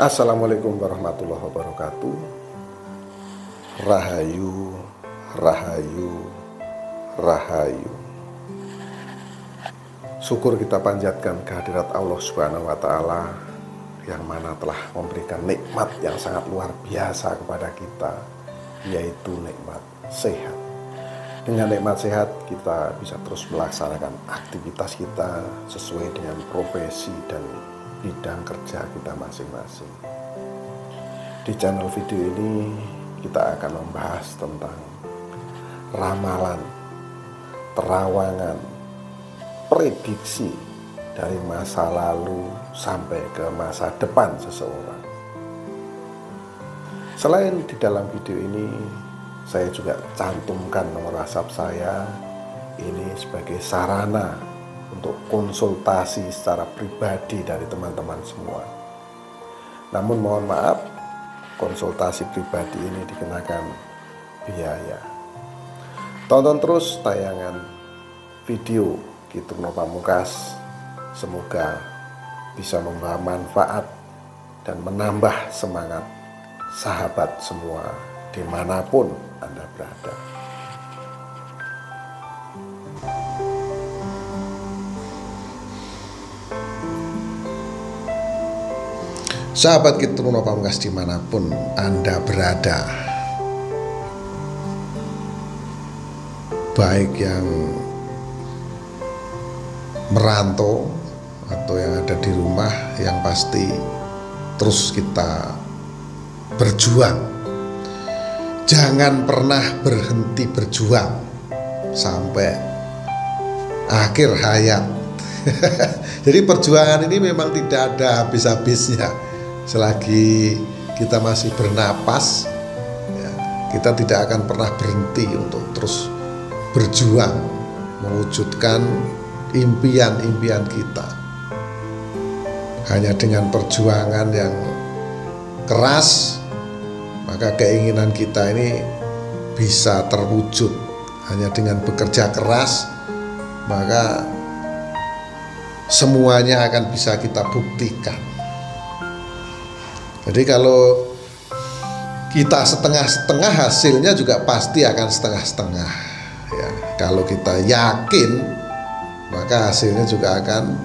Assalamualaikum warahmatullahi wabarakatuh. Rahayu, rahayu, rahayu. Syukur kita panjatkan kehadirat Allah Subhanahu wa Ta'ala, yang mana telah memberikan nikmat yang sangat luar biasa kepada kita, yaitu nikmat sehat. Dengan nikmat sehat kita bisa terus melaksanakan aktivitas kita sesuai dengan profesi dan bidang kerja kita masing-masing. Di channel video ini kita akan membahas tentang ramalan, terawangan, prediksi dari masa lalu sampai ke masa depan seseorang. Selain di dalam video ini, saya juga cantumkan nomor WhatsApp saya ini sebagai sarana untuk konsultasi secara pribadi dari teman-teman semua. Namun mohon maaf, konsultasi pribadi ini dikenakan biaya. Tonton terus tayangan video Ki Tugno Pamungkas. Semoga bisa membawa manfaat dan menambah semangat sahabat semua dimanapun Anda berada. Sahabat Ki Tugno Pamungkas dimanapun Anda berada, baik yang merantau atau yang ada di rumah, yang pasti terus kita berjuang. Jangan pernah berhenti berjuang sampai akhir hayat. Jadi perjuangan ini memang tidak ada habis-habisnya. Selagi kita masih bernapas, ya, kita tidak akan pernah berhenti untuk terus berjuang mewujudkan impian-impian kita. Hanya dengan perjuangan yang keras, maka keinginan kita ini bisa terwujud. Hanya dengan bekerja keras, maka semuanya akan bisa kita buktikan. Jadi kalau kita setengah-setengah, hasilnya juga pasti akan setengah-setengah, ya. Kalau kita yakin, maka hasilnya juga akan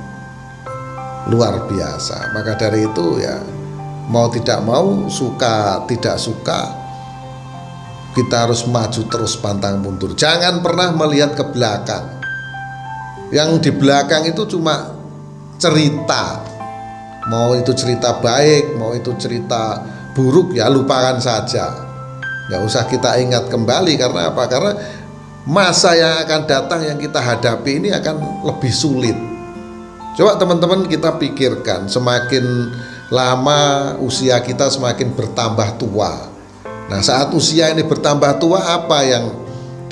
luar biasa. Maka dari itu, ya, mau tidak mau, suka tidak suka, kita harus maju terus pantang mundur. Jangan pernah melihat ke belakang. Yang di belakang itu cuma cerita. Mau itu cerita baik, mau itu cerita buruk, ya lupakan saja. Nggak usah kita ingat kembali. Karena apa? Karena masa yang akan datang yang kita hadapi ini akan lebih sulit. Coba teman-teman kita pikirkan, semakin lama usia kita semakin bertambah tua. Nah, saat usia ini bertambah tua, apa yang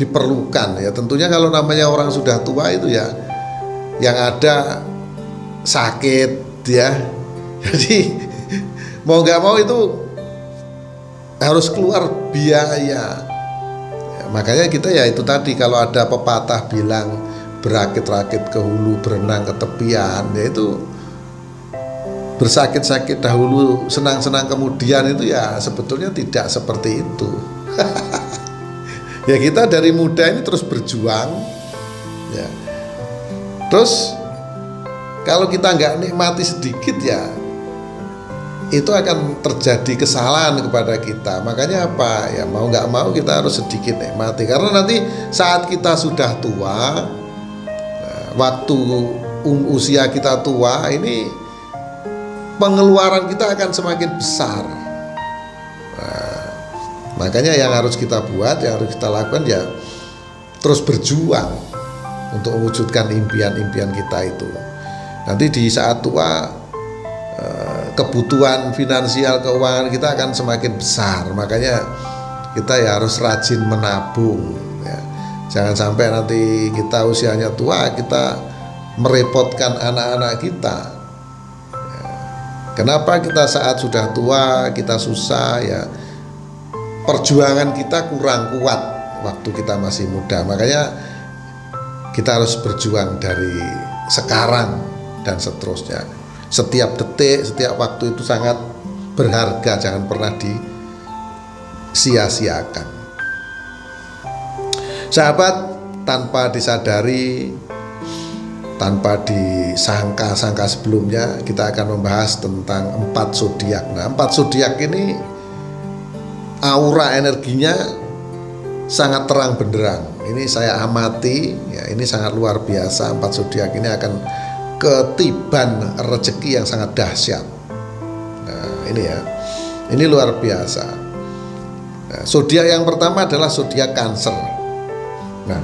diperlukan? Ya tentunya kalau namanya orang sudah tua itu, ya yang ada sakit, ya. Jadi mau nggak mau itu harus keluar biaya. Ya, makanya kita, ya itu tadi, kalau ada pepatah bilang berakit-rakit ke hulu, berenang ke tepian, yaitu bersakit-sakit dahulu, senang-senang kemudian, itu ya sebetulnya tidak seperti itu. Ya kita dari muda ini terus berjuang, ya. Terus kalau kita nggak nikmati sedikit, ya itu akan terjadi kesalahan kepada kita. Makanya apa? Ya mau nggak mau kita harus sedikit nikmati. Karena nanti saat kita sudah tua, waktu usia kita tua ini, pengeluaran kita akan semakin besar. Nah, makanya yang harus kita buat, yang harus kita lakukan, ya terus berjuang untuk mewujudkan impian-impian kita itu. Nanti di saat tua, kebutuhan finansial, keuangan kita akan semakin besar. Makanya kita ya harus rajin menabung, ya. Jangan sampai nanti kita usianya tua, kita merepotkan anak-anak kita, ya. Kenapa kita saat sudah tua kita susah, ya perjuangan kita kurang kuat waktu kita masih muda. Makanya kita harus berjuang dari sekarang dan seterusnya. Setiap detik, setiap waktu itu sangat berharga, jangan pernah disia-siakan. Sahabat, tanpa disadari, tanpa disangka-sangka sebelumnya, kita akan membahas tentang 4 zodiak. Nah, 4 zodiak ini aura energinya sangat terang benderang. Ini saya amati, ya, ini sangat luar biasa. 4 zodiak ini akan ketiban rezeki yang sangat dahsyat. Nah, ini ya, ini luar biasa. Nah, zodiak yang pertama adalah zodiak Cancer. Nah,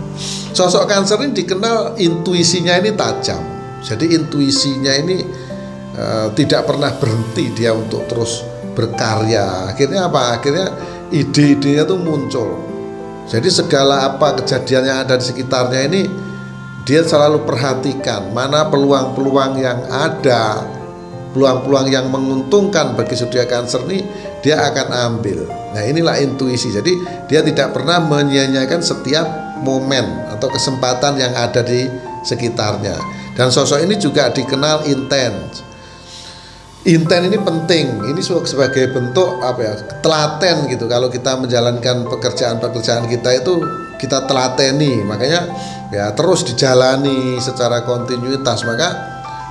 sosok Cancer ini dikenal intuisinya ini tajam. Jadi intuisinya ini tidak pernah berhenti dia untuk terus berkarya. Akhirnya apa? Akhirnya ide-idenya tuh muncul. Jadi segala apa kejadian yang ada di sekitarnya ini dia selalu perhatikan mana peluang-peluang yang ada, peluang-peluang yang menguntungkan bagi zodiak Cancer ini dia akan ambil. Nah, inilah intuisi. Jadi dia tidak pernah menyia-nyiakan setiap momen atau kesempatan yang ada di sekitarnya. Dan sosok ini juga dikenal intens. Inten ini penting. Ini sebagai bentuk apa ya, telaten gitu. Kalau kita menjalankan pekerjaan-pekerjaan kita itu kita telateni, makanya ya terus dijalani secara kontinuitas, maka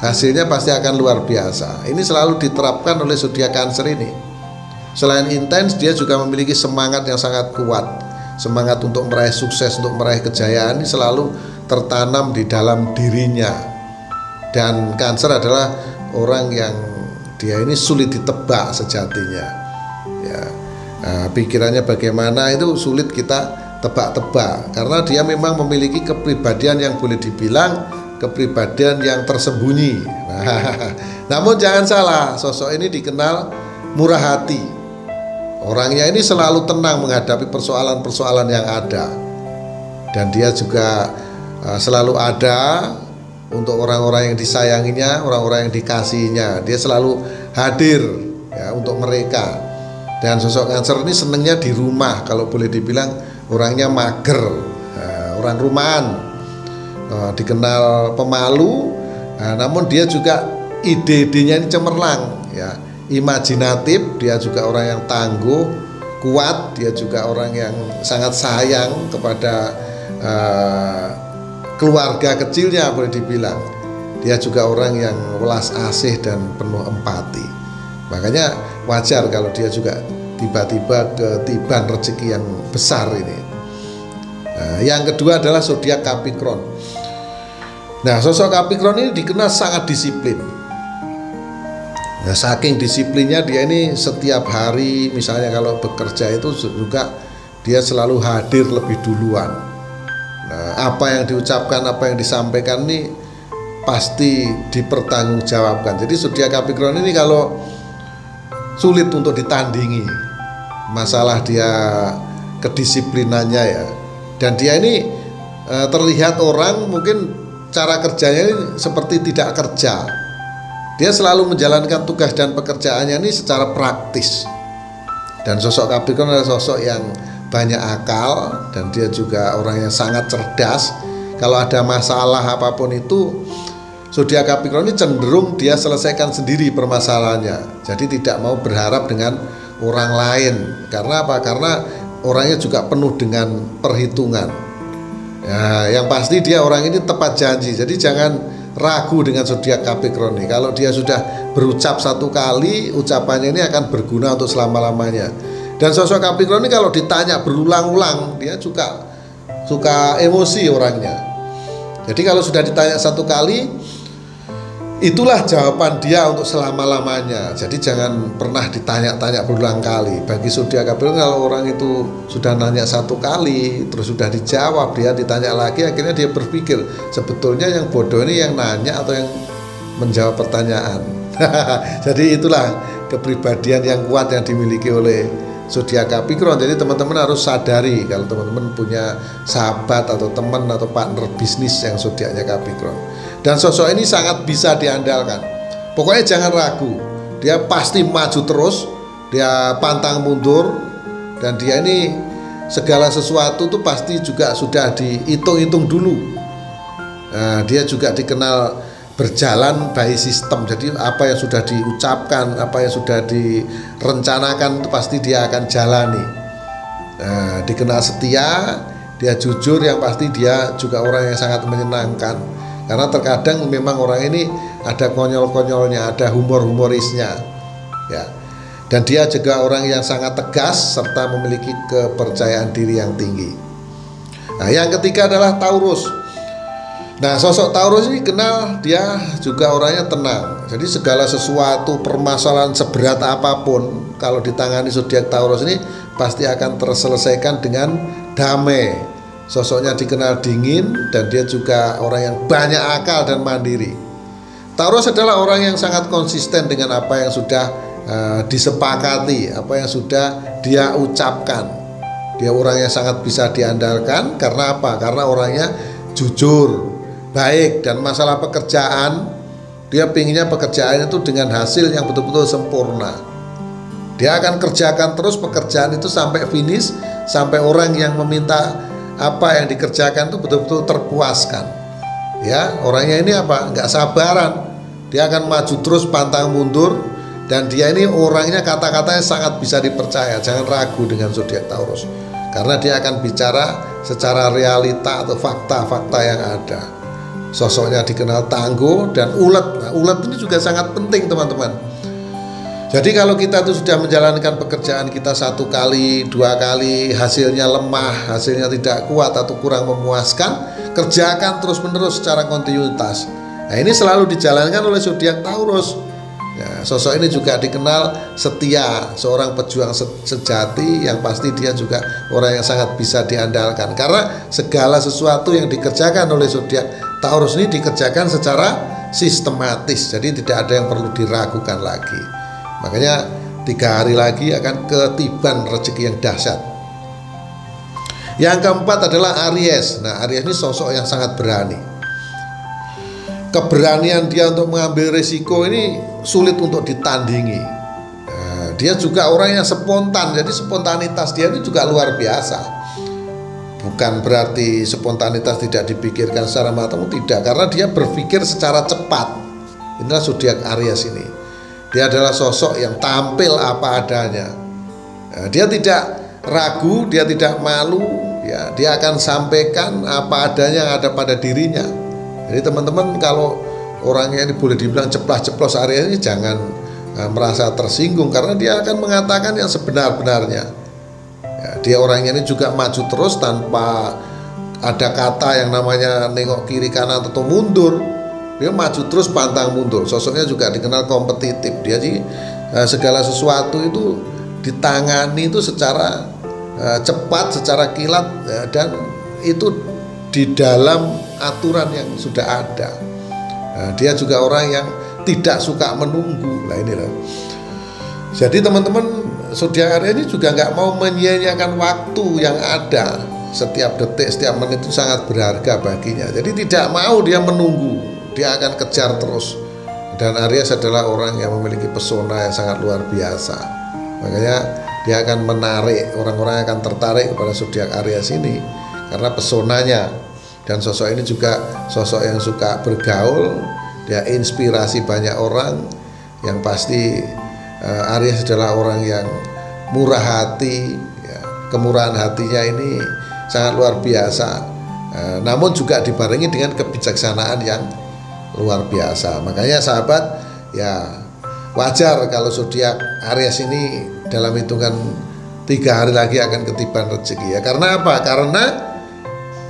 hasilnya pasti akan luar biasa. Ini selalu diterapkan oleh zodiak Cancer ini. Selain intens, dia juga memiliki semangat yang sangat kuat. Semangat untuk meraih sukses, untuk meraih kejayaan ini selalu tertanam di dalam dirinya. Dan Cancer adalah orang yang dia ini sulit ditebak sejatinya. Ya, nah, pikirannya bagaimana itu sulit kita tebak-tebak, karena dia memang memiliki kepribadian yang boleh dibilang kepribadian yang tersembunyi. Nah, namun jangan salah, sosok ini dikenal murah hati. Orangnya ini selalu tenang menghadapi persoalan-persoalan yang ada. Dan dia juga selalu ada untuk orang-orang yang disayanginya, orang-orang yang dikasihinya. Dia selalu hadir ya untuk mereka. Dan sosok Cancer ini senangnya di rumah, kalau boleh dibilang orangnya mager, orang rumahan, dikenal pemalu, namun dia juga ide-idenya ini cemerlang ya, imajinatif. Dia juga orang yang tangguh, kuat. Dia juga orang yang sangat sayang kepada keluarga kecilnya, boleh dibilang. Dia juga orang yang welas asih dan penuh empati. Makanya wajar kalau dia juga tiba-tiba ketiban rezeki yang besar ini. Nah, yang kedua adalah zodiak Capricorn. Nah, sosok Capricorn ini dikenal sangat disiplin. Nah, saking disiplinnya dia ini setiap hari, misalnya kalau bekerja itu juga dia selalu hadir lebih duluan. Nah, apa yang diucapkan, apa yang disampaikan ini pasti dipertanggungjawabkan. Jadi zodiak Capricorn ini kalau sulit untuk ditandingi masalah dia kedisiplinannya ya. Dan dia ini terlihat orang mungkin cara kerjanya ini seperti tidak kerja. Dia selalu menjalankan tugas dan pekerjaannya ini secara praktis. Dan sosok Capricorn adalah sosok yang banyak akal, dan dia juga orang yang sangat cerdas. Kalau ada masalah apapun itu, zodiak Capricorn ini cenderung dia selesaikan sendiri permasalahannya. Jadi tidak mau berharap dengan orang lain. Karena apa? Karena orangnya juga penuh dengan perhitungan. Ya, yang pasti dia orang ini tepat janji. Jadi jangan ragu dengan zodiak Capricorn ini. Kalau dia sudah berucap satu kali, ucapannya ini akan berguna untuk selama-lamanya. Dan sosok Capricorn ini kalau ditanya berulang-ulang, dia juga suka emosi orangnya. Jadi kalau sudah ditanya satu kali, itulah jawaban dia untuk selama-lamanya. Jadi jangan pernah ditanya-tanya berulang kali. Bagi zodiak Capricorn, kalau orang itu sudah nanya satu kali, terus sudah dijawab, dia ditanya lagi, akhirnya dia berpikir sebetulnya yang bodoh ini yang nanya atau yang menjawab pertanyaan. Jadi itulah kepribadian yang kuat yang dimiliki oleh zodiak Capricorn. Jadi teman-teman harus sadari kalau teman-teman punya sahabat atau teman atau partner bisnis yang zodiaknya Capricorn. Dan sosok ini sangat bisa diandalkan. Pokoknya jangan ragu. Dia pasti maju terus, dia pantang mundur, dan dia ini segala sesuatu tuh pasti juga sudah dihitung-hitung dulu. Nah, dia juga dikenal berjalan by sistem. Jadi apa yang sudah diucapkan, apa yang sudah direncanakan itu pasti dia akan jalani. Nah, dikenal setia, dia jujur, yang pasti dia juga orang yang sangat menyenangkan. Karena terkadang memang orang ini ada konyol-konyolnya, ada humor-humorisnya, ya. Dan dia juga orang yang sangat tegas serta memiliki kepercayaan diri yang tinggi. Nah, yang ketiga adalah Taurus. Nah, sosok Taurus ini kenal dia juga orangnya tenang. Jadi segala sesuatu, permasalahan seberat apapun, kalau ditangani zodiak Taurus ini pasti akan terselesaikan dengan damai. Sosoknya dikenal dingin dan dia juga orang yang banyak akal dan mandiri. Taurus adalah orang yang sangat konsisten dengan apa yang sudah disepakati, apa yang sudah dia ucapkan. Dia orang yang sangat bisa diandalkan. Karena apa? Karena orangnya jujur, baik, dan masalah pekerjaan, dia pinginnya pekerjaan itu dengan hasil yang betul-betul sempurna. Dia akan kerjakan terus pekerjaan itu sampai finish, sampai orang yang meminta apa yang dikerjakan itu betul-betul terpuaskan. Ya, orangnya ini apa? Nggak sabaran. Dia akan maju terus pantang mundur, dan dia ini orangnya kata-katanya sangat bisa dipercaya. Jangan ragu dengan zodiak Taurus, karena dia akan bicara secara realita atau fakta-fakta yang ada. Sosoknya dikenal tangguh dan ulet. Nah, ulet ini juga sangat penting, teman-teman. Jadi kalau kita tuh sudah menjalankan pekerjaan kita 1 kali, 2 kali, hasilnya lemah, hasilnya tidak kuat atau kurang memuaskan, kerjakan terus-menerus secara kontinuitas. Nah, ini selalu dijalankan oleh zodiak Taurus. Ya, sosok ini juga dikenal setia, seorang pejuang sejati yang pasti dia juga orang yang sangat bisa diandalkan. Karena segala sesuatu yang dikerjakan oleh zodiak Taurus ini dikerjakan secara sistematis, jadi tidak ada yang perlu diragukan lagi. Makanya 3 hari lagi akan ketiban rezeki yang dahsyat. Yang keempat adalah Aries. Nah, Aries ini sosok yang sangat berani. Keberanian dia untuk mengambil risiko ini sulit untuk ditandingi. Nah, dia juga orang yang spontan, jadi spontanitas dia ini juga luar biasa. Bukan berarti spontanitas tidak dipikirkan secara matang, tidak, karena dia berpikir secara cepat. Inilah zodiak Aries ini. Dia adalah sosok yang tampil apa adanya. Nah, dia tidak ragu, dia tidak malu, ya, dia akan sampaikan apa adanya yang ada pada dirinya. Jadi teman-teman, kalau orangnya ini boleh dibilang ceplas-ceplos Aries ini, jangan merasa tersinggung, karena dia akan mengatakan yang sebenar-benarnya. Ya, dia orangnya ini juga maju terus tanpa ada kata yang namanya nengok kiri kanan atau mundur. Dia maju terus pantang mundur. Sosoknya juga dikenal kompetitif. Dia segala sesuatu itu ditangani itu secara cepat, secara kilat, dan itu di dalam aturan yang sudah ada. Dia juga orang yang tidak suka menunggu. Nah, inilah. Jadi teman-teman, zodiak Aries ini juga nggak mau menyia-nyiakan waktu yang ada. Setiap detik, setiap menit itu sangat berharga baginya. Jadi tidak mau dia menunggu. Dia akan kejar terus. Dan Aries adalah orang yang memiliki pesona yang sangat luar biasa. Makanya dia akan menarik, orang-orang akan tertarik kepada zodiak Aries ini karena pesonanya. Dan sosok ini juga sosok yang suka bergaul. Dia inspirasi banyak orang. Yang pasti Aries adalah orang yang murah hati, ya. Kemurahan hatinya ini sangat luar biasa. Namun juga dibarengi dengan kebijaksanaan yang luar biasa. Makanya sahabat, ya wajar kalau zodiak Aries ini dalam hitungan 3 hari lagi akan ketiban rezeki, ya. Karena apa? Karena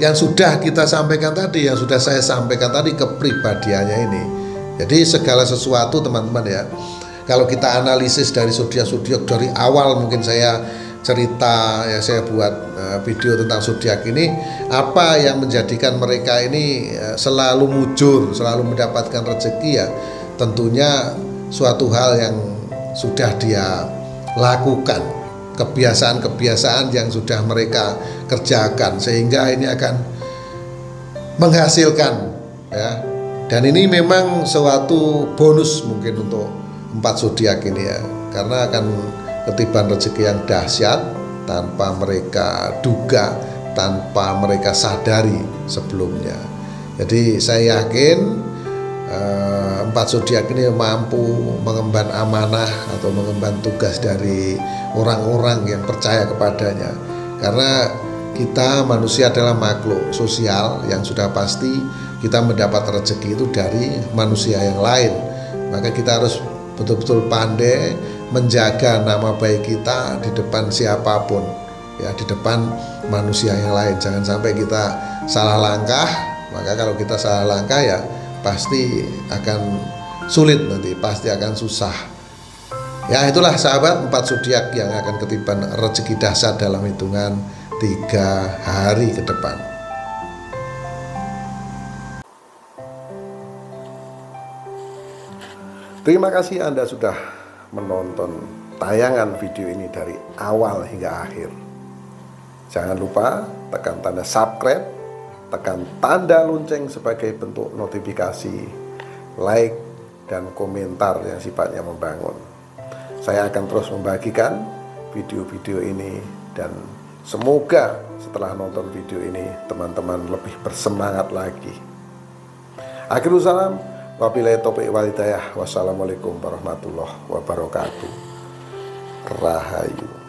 yang sudah kita sampaikan tadi, yang sudah saya sampaikan tadi, kepribadiannya ini. Jadi segala sesuatu, teman-teman, ya, kalau kita analisis dari zodiak-zodiak dari awal, mungkin saya cerita, ya, saya buat video tentang zodiak ini, apa yang menjadikan mereka ini selalu mujur, selalu mendapatkan rezeki, ya tentunya suatu hal yang sudah dia lakukan, kebiasaan-kebiasaan yang sudah mereka kerjakan, sehingga ini akan menghasilkan, ya. Dan ini memang suatu bonus mungkin untuk 4 zodiak ini, ya, karena akan ketiban rezeki yang dahsyat tanpa mereka duga, tanpa mereka sadari sebelumnya. Jadi saya yakin empat zodiak ini mampu mengemban amanah atau mengemban tugas dari orang-orang yang percaya kepadanya. Karena kita manusia adalah makhluk sosial yang sudah pasti kita mendapat rezeki itu dari manusia yang lain. Maka kita harus betul-betul pandai menjaga nama baik kita di depan siapapun, ya, di depan manusia yang lain. Jangan sampai kita salah langkah. Maka kalau kita salah langkah ya pasti akan sulit, nanti pasti akan susah. Ya, itulah sahabat, 4 zodiak yang akan ketiban rezeki dahsyat dalam hitungan 3 hari ke depan. Terima kasih Anda sudah menonton tayangan video ini dari awal hingga akhir. Jangan lupa tekan tanda subscribe, tekan tanda lonceng sebagai bentuk notifikasi, like, dan komentar yang sifatnya membangun. Saya akan terus membagikan video-video ini, dan semoga setelah nonton video ini teman-teman lebih bersemangat lagi. Akhirul salam, wabillahi taufiq wal hidayah. Wassalamualaikum warahmatullahi wabarakatuh. Rahayu.